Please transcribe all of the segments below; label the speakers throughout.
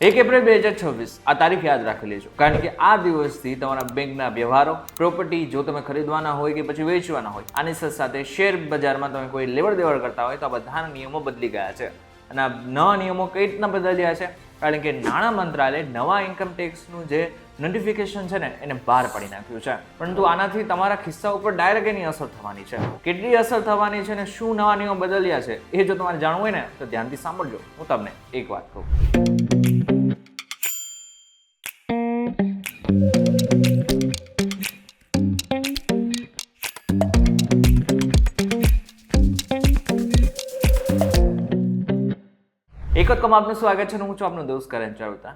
Speaker 1: 1 April 2026 આ તારીખ યાદ રાખી લેજો, કારણ કે આ દિવસથી તમારા બેંકના વ્યવહારો, પ્રોપર્ટી જો તમે ખરીદવાના હોય કે પછી વેચવાના હોય, આની સાથે શેર બજારમાં તમે કોઈ લેવડ દેવડ કરતા હોય તો આ બધાના નિયમો બદલી ગયા છે. અને આ નવા નિયમો કઈ રીતના બદલ્યા છે? કારણ કે નાણાં મંત્રાલય નવા ઇન્કમ ટેક્સનું જે નોટિફિકેશન છે ને એને બહાર પાડી નાખ્યું છે. પરંતુ આનાથી તમારા ખિસ્સા ઉપર ડાયરેક્ટ એની અસર થવાની છે. કેટલી અસર થવાની છે ને શું નવા નિયમો બદલ્યા છે એ જો તમારે જાણવું હોય ને તો ધ્યાનથી સાંભળજો. હું તમને એક વાત કહું. એક વખત આપનું સ્વાગત છે. હું છું આપનો દોસ્ત કરણ ચાવતા.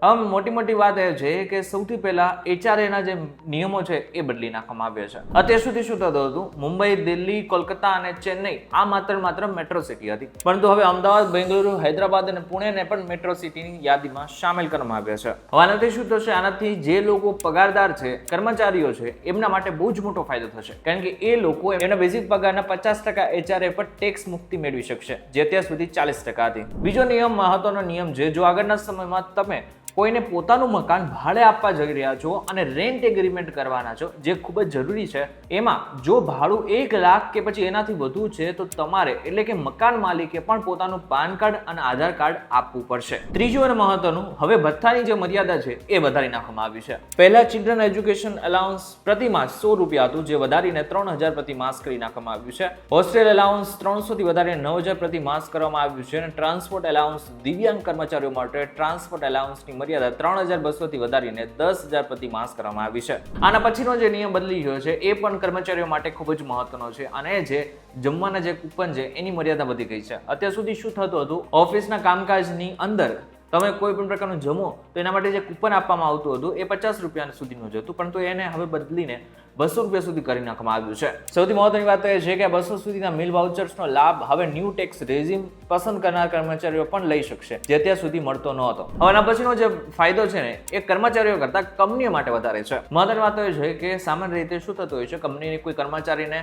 Speaker 1: હવે મોટી વાત એ છે કે સૌથી પહેલા HRA જે નિયમો છે એ બદલી નાખવામાં આવ્યા છે. અત્યાર સુધી શું થતું હતું? મુંબઈ, દિલ્હી, કોલકાતા અને ચેન્નઈ આ માત્ર મેટ્રો સિટી હતી, પરંતુ હવે અમદાવાદ, બેંગલુરુ, હૈદરાબાદ અને પુણેને પણ મેટ્રો સિટીની યાદીમાં સામેલ કરવામાં આવ્યા છે. હવે આનાથી શું થશે? આનાથી જે લોકો પગારદાર છે, કર્મચારીઓ છે, એમના માટે બહુ જ મોટો ફાયદો થશે, કારણ કે એ લોકો એમના બેઝિક પગારના 50% HRA પર ટેક્સ મુક્તિ મેળવી શકશે, જે અત્યાર સુધી 40% હતી. બીજો નિયમ, મહત્વનો નિયમ છે, જો આગળના સમયમાં તમે કોઈને પોતાનું મકાન ભાડે આપવા જઈ રહ્યા છો અને રેન્ટ એગ્રીમેન્ટ કરવાના છો, જે ખૂબ જ જરૂરી છે, એમાં જો ભાડું 1 લાખ કે પછી એનાથી વધુ છે તો તમારે એટલે કે મકાન માલિકે પણ પોતાનું પાન કાર્ડ અને આધાર કાર્ડ આપવું પડશે. ત્રીજું અને મહત્વનું, હવે ભથ્થાની જે મર્યાદા છે એ વધારી નાખવામાં આવી છે. પહેલા ચિલ્ડ્રન એજ્યુકેશન અલાઉન્સ પ્રતિ માસ 100 રૂપિયા હતું, જે વધારીને 3000 પ્રતિ માસ કરી નાખવામાં આવ્યું છે. હોસ્ટેલ એલાઉન્સ 300 થી વધારીને 9000 પ્રતિ માસ કરવામાં આવ્યું છે. અને ટ્રાન્સપોર્ટ એલાઉન્સ, દિવ્યાંગ કર્મચારીઓ માટે ટ્રાન્સપોર્ટ એલાઉન્સની મર્યાદા 3200 થી વધારીને 10000 પ્રતિ માસ કરવામાં આવી છે. આના પછીનો જે નિયમ બદલી ગયો છે એ પણ કર્મચારીઓ માટે ખૂબ જ મહત્વનો છે, અને જે જમવાના જે કૂપન છે એની મર્યાદા વધી ગઈ છે. અત્યાર સુધી શું થતું હતું? ઓફિસના કામકાજની અંદર તમે કોઈ પણ પ્રકારનું જમો તો એના માટે જે કૂપન આપવામાં આવતું હતું એ 50 રૂપિયા સુધીનું જ હતું, પરંતુ એને હવે બદલીને 200 રૂપિયા સુધી કરી નાખવામાં આવ્યું છે. સૌથી મહત્વની વાત એ છે કે 200 સુધીના મિલ વાઉચર્સનો લાભ હવે ન્યૂ ટેક્સ રેઝિમ પસંદ કરનાર કર્મચારીઓ પણ લઈ શકશે, જે અત્યાર સુધી મળતો ન હતો. હવે આના પછીનો જે ફાયદો છે ને એ કર્મચારીઓ કરતા કંપનીઓ માટે વધારે છે. મહત્વની વાત એ છે કે સામાન્ય રીતે શું થતું હોય છે, કંપનીની કોઈ કર્મચારીને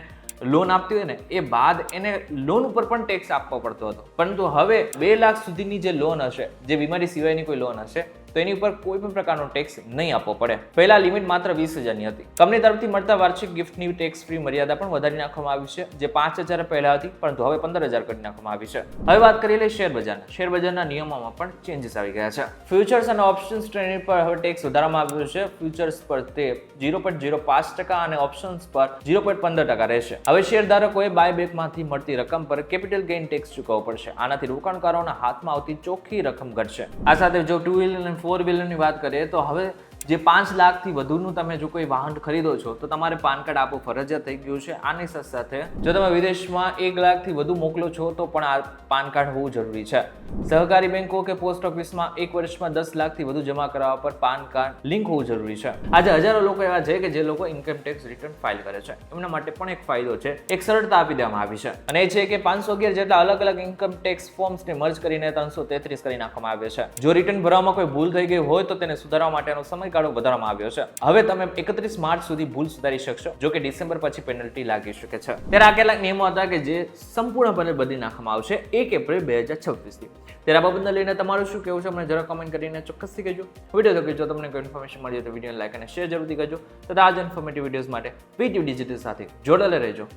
Speaker 1: લોન આપતી હોય ને એ બાદ એને લોન ઉપર પણ ટેક્સ આપવો પડતો હતો, પરંતુ હવે 2 લાખ સુધીની જે લોન હશે, જે બીમારી સિવાયની કોઈ લોન હશે, તો એની ઉપર કોઈ પણ પ્રકારનો ટેક્સ નહીં આપવો પડે. પહેલા લિમિટ માત્ર 20000 ની હતી. કંપની તરફથી મળતા વાર્ષિક ગિફ્ટની ટેક્સ ફ્રી મર્યાદા પણ વધારી નાખવામાં આવી છે, જે 5000 પહેલા હતી, પરંતુ હવે 15000 કરી નાખવામાં આવી છે. હવે વાત કરીએ શેર બજારના. શેર બજારના નિયમોમાં પણ ચેન્જીસ આવી ગયા છે. ફ્યુચર્સ અને ઓપ્શન્સ ટ્રેડિંગ પર હવે ટેક્સ વધારવામાં આવ્યો છે. ફ્યુચર્સ પર તે 0.05% અને ઓપ્શન્સ પર 0.15% રહેશે. હવે શેરધારકોએ બાયબેકમાંથી મળતી રકમ પર કેપિટલ ગેઇન ટેક્સ ચૂકવવો પડશે. આનાથી રોકાણકારોના હાથમાં આવતી ચોખ્ખી રકમ ઘટશે. આ સાથે જો 2 વ્હીલર અને 4 વ્હીલરની વાત કરીએ તો હવે જે 5 લાખથી વધુનું તમે જો કોઈ વાહન ખરીદો છો તો તમારે પાન કાર્ડ આપવું ફરજિયાત થઈ ગયું છે. આની સાથે જો તમે વિદેશમાં 1 લાખથી વધુ મોકલો છો તો પણ આ પાન કાર્ડ હોવું જરૂરી છે. સહકારી બેંકો કે પોસ્ટ ઓફિસમાં 1 વર્ષમાં 10 લાખથી વધુ જમા કરાવવા પર પાન કાર્ડ લિંક હોવું જરૂરી છે. આજે હજારો લોકો એવા છે કે જે લોકો ઇન્કમ ટેક્સ રિટર્ન ફાઇલ કરે છે. એમના માટે પણ એક ફાયદો છે, એક સરળતા આપી દેવામાં આવી છે, અને એ છે કે 511 જેટલા અલગ ઇન્કમ ટેક્સ ફોર્મ્સને મર્જ કરીને 333 કરી નાખવામાં આવે છે. જો રિટર્ન ભરવામાં કોઈ ભૂલ થઈ ગઈ હોય તો તેને સુધારવા માટેનો સમયગાળો વધારવામાં આવ્યો છે. હવે તમે 31 માર્ચ સુધી ભૂલ સુધારી શકશો, જો કે ડિસેમ્બર પછી પેનલ્ટી લાગી શકે છે. ત્યારે આ કેટલાક નિયમો હતા કે જે સંપૂર્ણપણે બદલી નાખવામાં આવશે 1 એપ્રિલ 2026 થી. ત્યારે આ બાબતને લઈને તમારું શું કહેવું છે મને જરા કમેન્ટ કરીને ચોક્કસથી કહેજો. વિડીયો તો જો તમને કોઈ ઇન્ફોર્મેશન મળી તો વિડીયોને લાઈક અને શેર જરૂરથી કરજો. તથા આ જ ઇન્ફોર્મેટિવ વિડીયોઝ માટે PTV ડિજિટલ સાથે જોડાયેલા રહેજો.